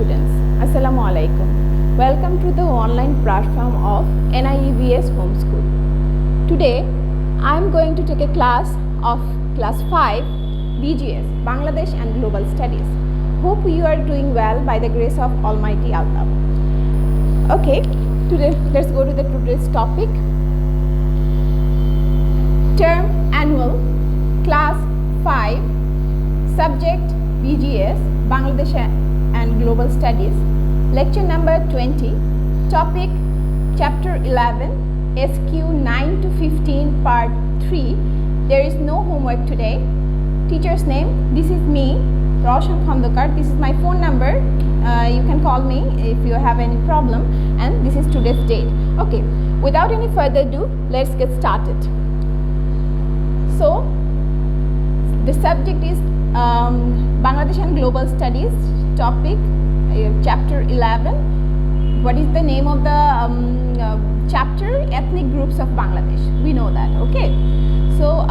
students, Assalamu alaikum. Welcome to the online platform of NIEVS Homeschool. Today I am going to take a class of class 5 BGS, Bangladesh and Global Studies. Hope you are doing well by the grace of Almighty Allah. Okay, today let's go to the today's topic. Term annual, class 5, subject BGS, Bangladesh and Global Studies, lecture number 20, topic chapter 11, SQ-9-15 part 3. There is no homework today. Teacher's name, this is me, Rowshan Khandaker. This is my phone number. You can call me if you have any problem, and this is today's date. Okay, without any further ado, let's get started. So the subject is Bangladesh and Global Studies, topic chapter 11. What is the name of the chapter? Ethnic groups of Bangladesh. We know that. Okay, so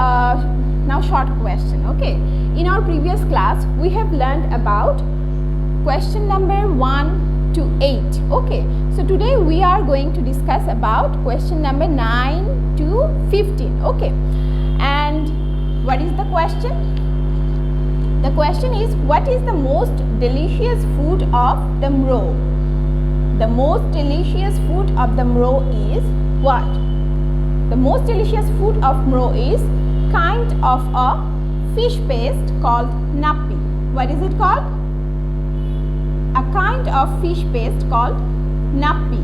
now short question. Okay, in our previous class we have learned about question number 1 to 8. Okay, so today we are going to discuss about question number 9 to 15. Okay, and what is the question? The question is, what is the most delicious food of the Mro? The most delicious food of the Mro is what? The most delicious food of Mro is kind of a fish paste called nappi. What is it called? A kind of fish paste called nappi.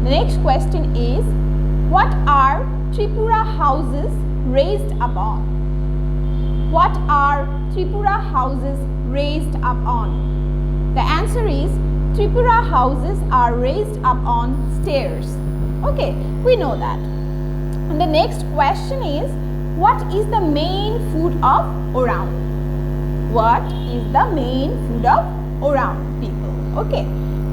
The next question is, what are Tripura houses raised upon? What are Tripura houses raised up on? The answer is Tripura houses are raised up on stairs. Okay, we know that. And the next question is, what is the main food of Oraon? What is the main food of Oraon people? Okay,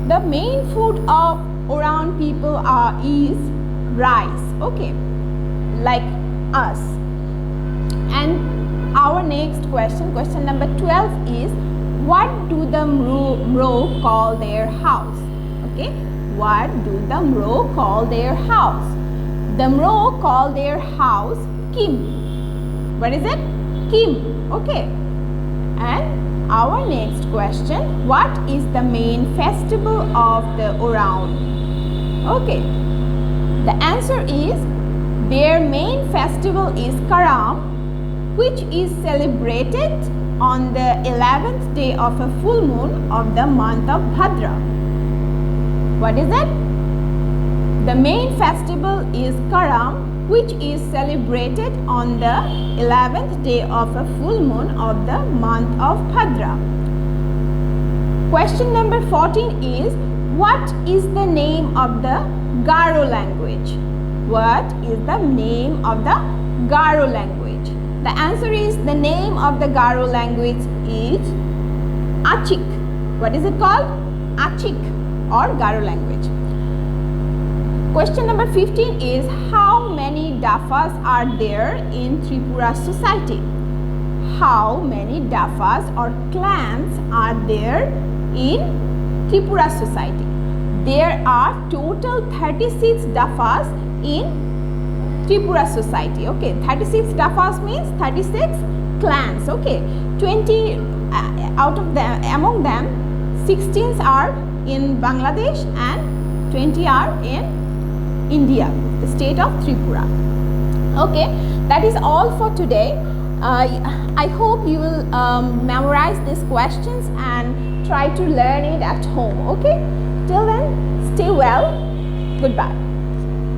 the main food of Oraon people is rice. Okay, like us. And our next question, question number 12 is, what do the Mro call their house? Okay, what do the Mro call their house? The Mro call their house Kim. What is it? Kim. Okay. And our next question, what is the main festival of the Oraon? Okay, the answer is, their main festival is Karam, which is celebrated on the 11th day of a full moon of the month of Bhadra. What is it? The main festival is Karam, which is celebrated on the 11th day of a full moon of the month of Bhadra. Question number 14 is, what is the name of the Garo language? What is the name of the Garo language? The answer is, the name of the Garo language is Achik. What is it called? Achik, or Garo language. Question number 15 is, how many Dafas are there in Tripura society? How many Dafas or clans are there in Tripura society? There are total 36 Dafas in Tripura society. Okay, 36 Dafas means 36 clans. Okay, 20 out of them, among them 16 are in Bangladesh and 20 are in India, the state of Tripura. Okay, that is all for today. I hope you will memorize these questions and try to learn it at home. Okay, till then, stay well. Goodbye.